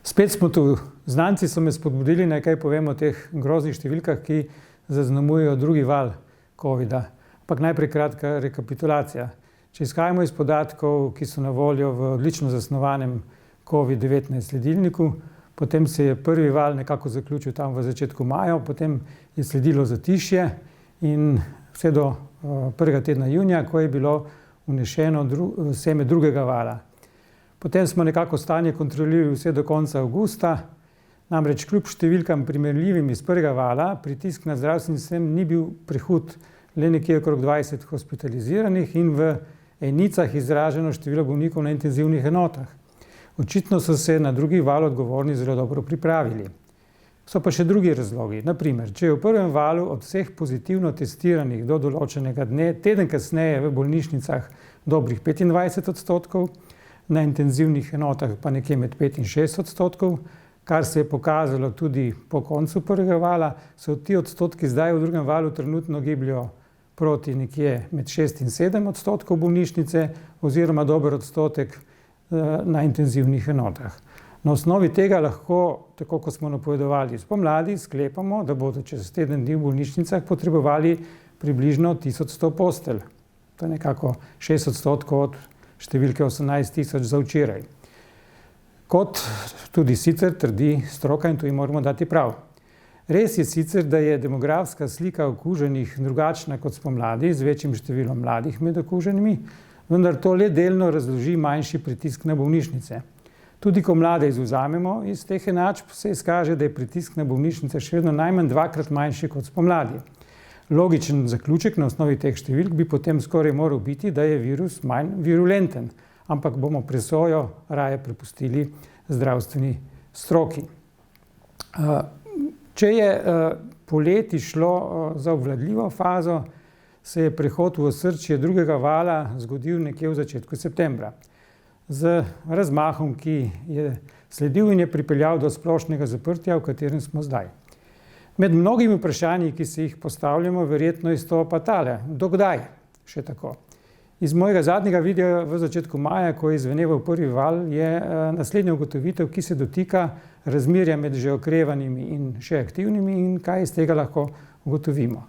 Spet smo tu. Znanci so me spodbudili, naj kaj povem o teh groznih številkah, ki zaznamujejo drugi val covida. Ampak najprej kratka rekapitulacija. Če izhajamo iz podatkov, ki so na voljo v odlično zasnovanem COVID-19 sledilniku, potem se je prvi val nekako zaključil tam v začetku maja, potem je sledilo zatišje in vse do prvega tedna junija, ko je bilo vnešeno seme drugega vala. Potem smo nekako stanje kontrolirali vse do konca avgusta, namreč kljub številkam primerljivim iz prvega vala, pritisk na zdravstveni sistem ni bil prehud, le nekje okrog 20 hospitaliziranih in v enicah izraženo število bolnikov na intenzivnih enotah. Očitno so se na drugi val odgovorni zelo dobro pripravili. So pa še drugi razlogi. Naprimer, če je v prvem valu od vseh pozitivno testiranih do določenega dne, teden kasneje v bolnišnicah dobrih 25%, na intenzivnih enotah pa nekje med 5 in 6%, kar se je pokazalo tudi po koncu prvega vala, so ti odstotki zdaj v drugem valu trenutno gibljajo proti nekje med 6 in 7% bolnišnice oziroma dober odstotek na intenzivnih enotah. Na osnovi tega lahko, tako kot smo napovedovali spomladi, sklepamo, da bodo čez teden dni v bolnišnicah potrebovali približno 1100 postelj. To je nekako 6% od številke 18.000 za včeraj. Kot tudi sicer trdi stroka in tu jim moramo dati prav. Res je sicer, da je demografska slika okuženih drugačna kot spomladi, z večjim številom mladih med okuženimi, vendar to le delno razloži manjši pritisk na bolnišnice. Tudi ko mlade izvzamemo iz teh enačb, se izkaže, da je pritisk na bolnišnice še vedno najmanj dvakrat manjši kot spomladi. Logičen zaključek na osnovi teh številk bi potem skoraj moral biti, da je virus manj virulenten, ampak bomo presojo raje prepustili zdravstveni stroki. Če je poleti šlo za obvladljivo fazo, se je prehod v osrčje drugega vala zgodil nekje v začetku septembra. Z razmahom, ki je sledil in je pripeljal do splošnega zaprtja, v katerem smo zdaj. Med mnogimi vprašanji, ki se jih postavljamo, verjetno izstopa tale. Do kdaj še tako? Iz mojega zadnjega videa v začetku maja, ko je izveneval prvi val, je naslednja ugotovitev, ki se dotika razmerja med že okrevanimi in še aktivnimi in kaj iz tega lahko ugotovimo.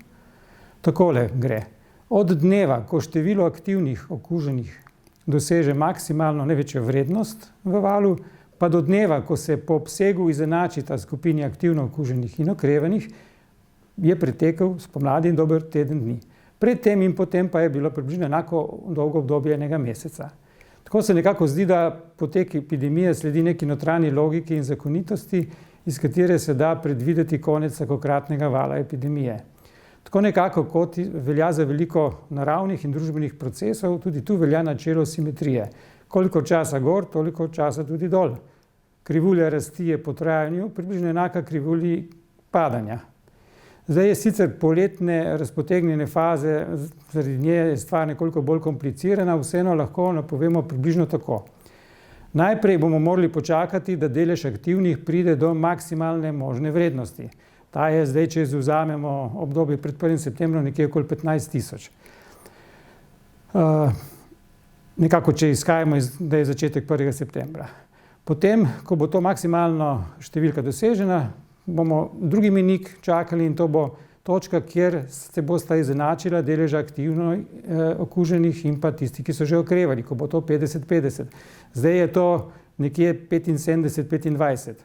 Takole gre. Od dneva, ko število aktivnih okuženih doseže maksimalno največjo vrednost v valu, pa do dneva, ko se po obsegu izenačita skupini aktivno okuženih in okrevanih, je pretekel spomladi in dober teden dni. Pred tem in potem pa je bilo približno enako dolgo obdobje enega meseca. Tako se nekako zdi, da potek epidemije sledi neki notranji logiki in zakonitosti, iz katere se da predvideti konec vsakokratnega vala epidemije. Tako nekako kot velja za veliko naravnih in družbenih procesov, tudi tu velja načelo simetrije. Koliko časa gor, toliko časa tudi dol. Krivulja rasti je po trajanju približno enaka krivulji padanja. Zdaj je sicer poletne razpotegnjene faze, zaradi nje je stvar nekoliko bolj komplicirana, vseeno lahko napovemo približno tako. Najprej bomo morali počakati, da delež aktivnih pride do maksimalne možne vrednosti. Ta je zdaj, če izvzamemo obdobje pred 1. septembrom, nekje okoli 15.000. Nekako, če izhajamo, da je začetek 1. septembra. Potem, ko bo to maksimalno številka dosežena, bomo drugi mejnik čakali in to bo točka, kjer se bosta izenačila deleža aktivno okuženih in pa tisti, ki so že okrevali, ko bo to 50-50. Zdaj je to nekje 75-25.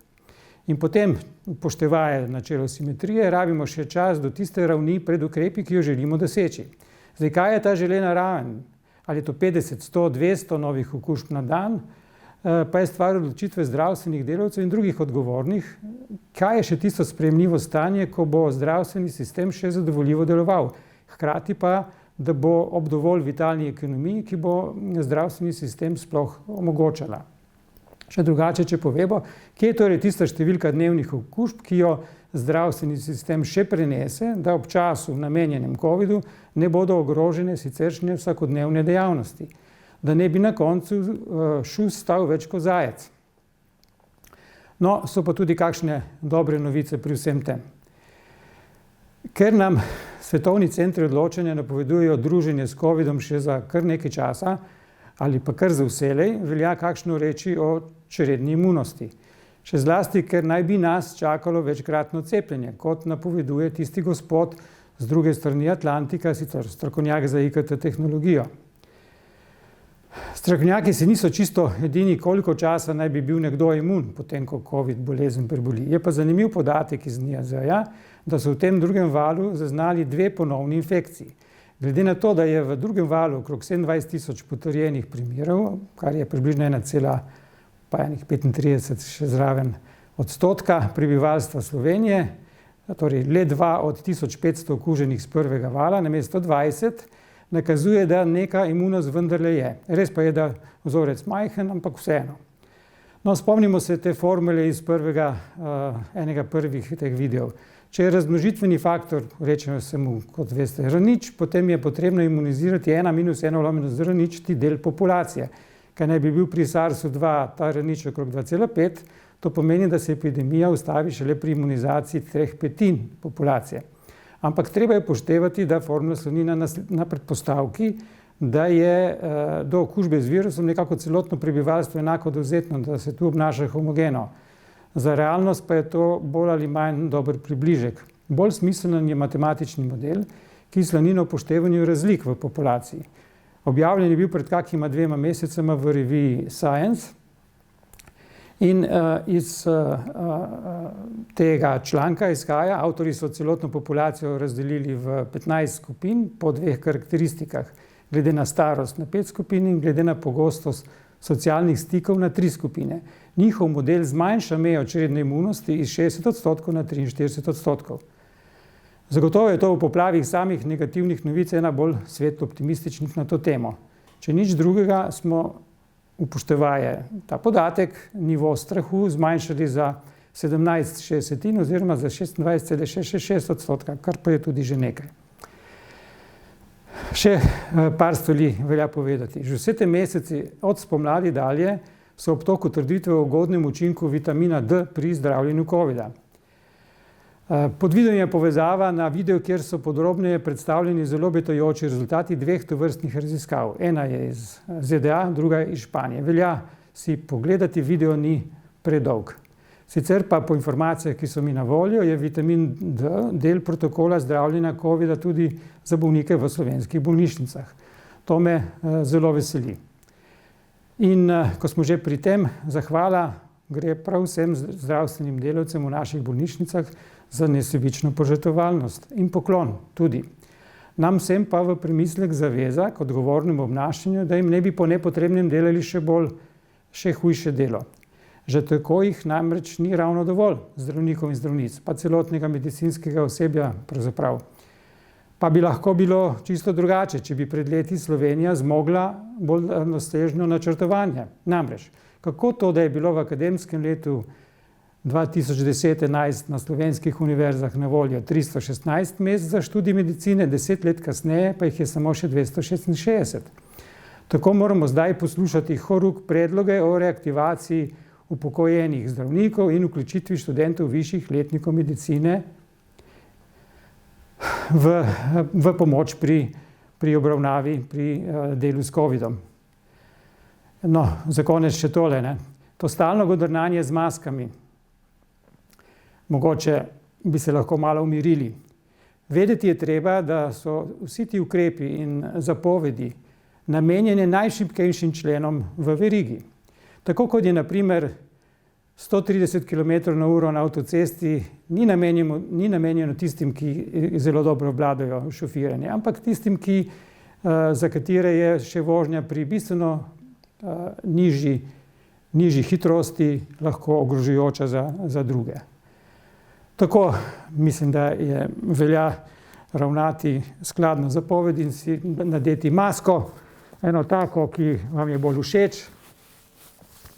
In potem, upoštevaje načelo simetrije, rabimo še čas do tiste ravni pred ukrepi, ki jo želimo doseči. Zdaj, kaj je ta želena raven? Ali je to 50, 100, 200 novih okužb na dan, pa je stvar odločitve zdravstvenih delavcev in drugih odgovornih, kaj je še tisto sprejemljivo stanje, ko bo zdravstveni sistem še zadovoljivo deloval. Hkrati pa, da bo ob dovolj vitalni ekonomiji, ki bo zdravstveni sistem sploh omogočala. Še drugače, če povemo, kje je torej tista številka dnevnih okužb, ki jo zdravstveni sistem še prenese, da ob času namenjenem covidu ne bodo ogrožene siceršnje vsakodnevne dejavnosti. Da ne bi na koncu šus stal več kot zajec. No, so pa tudi kakšne dobre novice pri vsem tem. Ker nam svetovni centri odločanja napovedujejo druženje s covidom še za kar nekaj časa, ali pa kar za vselej, velja kakšno reči o čredni imunosti. Še zlasti, ker naj bi nas čakalo večkratno cepljenje, kot napoveduje tisti gospod z druge strani Atlantika, sicer strokovnjak za IKT tehnologijo. Strokovnjaki se niso čisto edini, koliko časa naj bi bil nekdo imun, potem ko COVID bolezen preboli. Je pa zanimiv podatek iz NIJZ-ja, da so v tem drugem valu zaznali 2 ponovni infekciji. Glede na to, da je v drugem valu okrog 27.000 potrjenih primerov, kar je približno 1,35 še zraven odstotka prebivalstva Slovenije, torej le 2 od 1500 okuženih z prvega vala, namesto 20, nakazuje, da neka imunost vendarle je. Res pa je, da vzorec majhen, ampak vseeno. No, spomnimo se te formule iz enega prvih teh videov. Če je razmnožitveni faktor, rečemo se mu, kot veste, R0, potem je potrebno imunizirati 1 minus 1 lomeno z R0 ti del populacije. Kaj naj bi bil pri SARS-2 ta R0 okrog 2,5, to pomeni, da se epidemija ustavi šele pri imunizaciji 3/5 populacije. Ampak treba je upoštevati, da formula sloni na predpostavki, da je do okužbe z virusom nekako celotno prebivalstvo enako dovzetno, da se tu obnaša homogeno. Za realnost pa je to bolj ali manj dober približek. Bolj smiseln je matematični model, ki sloni na upoštevanju razlik v populaciji. Objavljen je bil pred kakima 2 mesecema v reviji Science in iz tega članka izhaja, avtorji so celotno populacijo razdelili v 15 skupin po 2 karakteristikah, glede na starost na 5 skupin in glede na pogostost socialnih stikov na 3 skupine. Njihov model zmanjša mejo čredne imunosti iz 60% na 43%. Zagotovo je to v poplavih samih negativnih novic ena bolj svetlo optimističnih na to temo. Če nič drugega, smo upoštevaje ta podatek, nivo strahu zmanjšali za 17,6 oziroma za 26,66%, kar pa je tudi že nekaj. Še par stvari velja povedati. Že vse te meseci od spomladi dalje so ob toku trditve o ugodnem učinku vitamina D pri zdravljenju COVID-a. Pod videom je povezava na video, kjer so podrobneje predstavljeni zelo obetajoči rezultati 2 tovrstnih raziskav. Ena je iz ZDA, druga iz Španije. Velja si pogledati, video ni predolg. Sicer pa po informacijah, ki so mi na voljo, je vitamin D del protokola zdravljenja COVID-a tudi za bolnike v slovenskih bolnišnicah. To me zelo veseli. In ko smo že pri tem, zahvala gre prav vsem zdravstvenim delavcem v naših bolnišnicah za nesebično požrtvovalnost in poklon tudi. Nam vsem pa v premislek zaveza k odgovornemu obnašanju, da jim ne bi po nepotrebnem delali še hujše delo. Že tako jih namreč ni ravno dovolj, zdravnikov in zdravnic, pa celotnega medicinskega osebja pravzaprav. Pa bi lahko bilo čisto drugače, če bi pred leti Slovenija zmogla bolj daljnosežno načrtovanje. Namreč, kako to, da je bilo v akademskem letu 2010-11 na slovenskih univerzah na voljo 316 mest za študij medicine, 10 let kasneje pa jih je samo še 266. Tako moramo zdaj poslušati horuk predloge o reaktivaciji upokojenih zdravnikov in vključitvi študentov višjih letnikov medicine v pomoč pri obravnavi, pri delu s COVID-om. No, za konec še tole, ne. To stalno godrnanje z maskami. Mogoče bi se lahko malo umirili. Vedeti je treba, da so vsi ti ukrepi in zapovedi namenjene najšibkejšim členom v verigi. Tako kot je na primer 130 km/h na avtocesti ni namenjeno tistim, ki zelo dobro obvladajo šofiranje, ampak tistim, za katere je še vožnja pri bistveno nižji hitrosti lahko ogrožajoča za druge. Tako mislim, da velja ravnati skladno zapovedi in si nadeti masko, eno tako, ki vam je bolj všeč,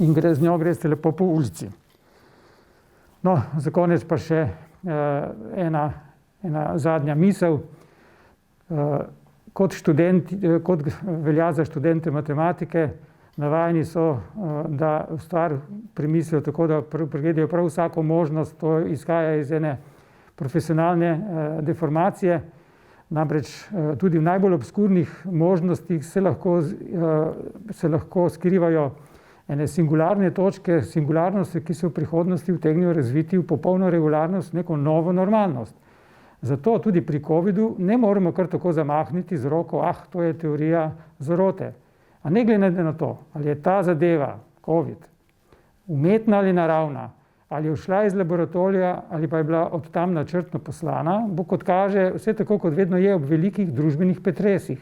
in z njo greste lepo po ulici. No, za konec pa še ena zadnja misel. Kot velja za študente matematike, navajeni so, da stvar premislijo tako, da pregledajo prav vsako možnost, to izhaja iz ene profesionalne deformacije. Namreč tudi v najbolj obskurnih možnostih se lahko skrivajo ene singularne točke, singularnosti, ki se v prihodnosti utegnejo razviti v popolno regularnost, neko novo normalnost. Zato tudi pri covidu ne moremo kar tako zamahniti z roko, to je teorija zarote. A ne glede na to, ali je ta zadeva, covid, umetna ali naravna, ali je všla iz laboratorija ali pa je bila od tam načrtno poslana, bo, kot kaže, vse tako, kot vedno je ob velikih družbenih pretresih.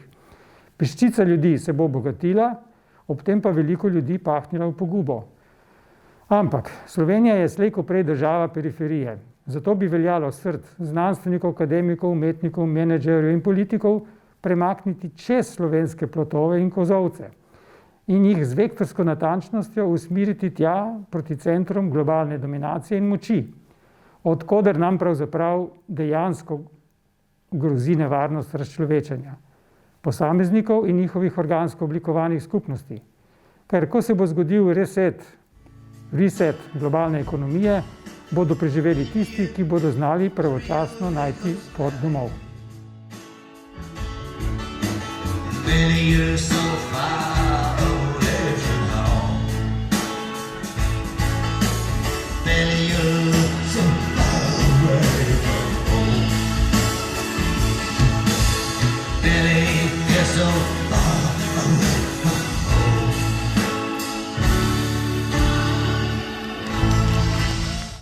Peščica ljudi se bo obogatila, ob tem pa veliko ljudi pahnila v pogubo. Ampak Slovenija je slej ko prej država periferije. Zato bi veljalo srd znanstvenikov, akademikov, umetnikov, menedžerjev in politikov premakniti čez slovenske plotove in kozolce in jih z vektorsko natančnostjo usmeriti tja proti centrom globalne dominacije in moči, od koder nam pravzaprav dejansko grozi nevarnost razčlovečenja posameznikov in njihovih organsko oblikovanih skupnosti. Ker ko se bo zgodil reset globalne ekonomije, bodo preživeli tisti, ki bodo znali pravočasno najti pot domov. So far